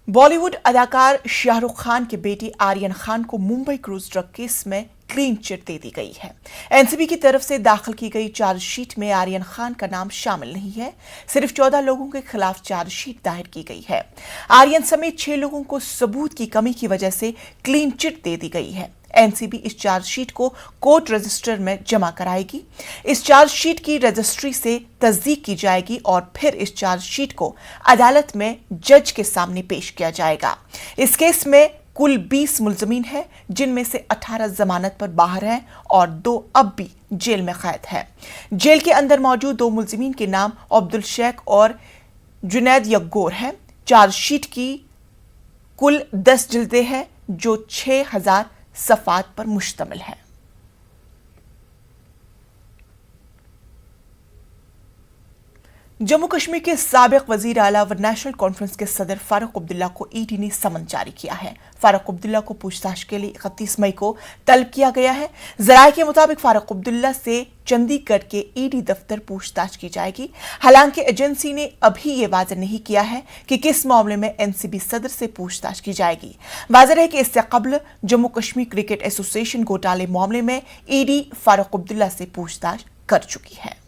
बॉलीवुड अदाकार शाहरुख खान की बेटी आर्यन खान को मुंबई क्रूज ड्रग केस में क्लीन चिट दे दी गई है। एनसीबी की तरफ से दाखिल की गई चार्जशीट में आर्यन खान का नाम शामिल नहीं है। सिर्फ 14 लोगों के खिलाफ चार्जशीट दायर की गई है। आर्यन समेत 6 लोगों को सबूत की कमी की वजह से क्लीन चिट दे दी गई है। एनसीबी इस चार्जशीट को कोर्ट रजिस्टर में जमा कराएगी। इस चार्जशीट की रजिस्ट्री से तस्दीक की जाएगी और फिर इस चार्जशीट को अदालत में जज के सामने पेश किया जाएगा। इस केस में कुल 20 मुलजमीन हैं, जिनमें से 18 जमानत पर बाहर हैं और 2 अब भी जेल में कैद हैं। जेल के अंदर मौजूद 2 मुलजमीन के नाम अब्दुल शेख और जुनैद यग्गोर हैं। चार्जशीट की कुल 10 जिल्दें हैं जो 6000 सफ़ात पर मुश्तमिल है। जम्मू कश्मीर के साबिक वजीर आला व नेशनल कॉन्फ्रेंस के सदर फारूक अब्दुल्ला को ईडी ने समन जारी किया है। फारूक अब्दुल्ला को पूछताछ के लिए 31 मई को तलब किया गया है। जराये के मुताबिक फारूक अब्दुल्ला से चंडीगढ़ के ईडी दफ्तर पूछताछ की जाएगी। हालांकि एजेंसी ने अभी ये वाज़ेह नहीं किया है कि किस मामले में एनसीबी सदर से पूछताछ की जाएगी। वाज़ेह है कि इससे कबल जम्मू कश्मीर क्रिकेट एसोसिएशन घोटाले मामले में ईडी फारूक अब्दुल्ला से पूछताछ कर चुकी है।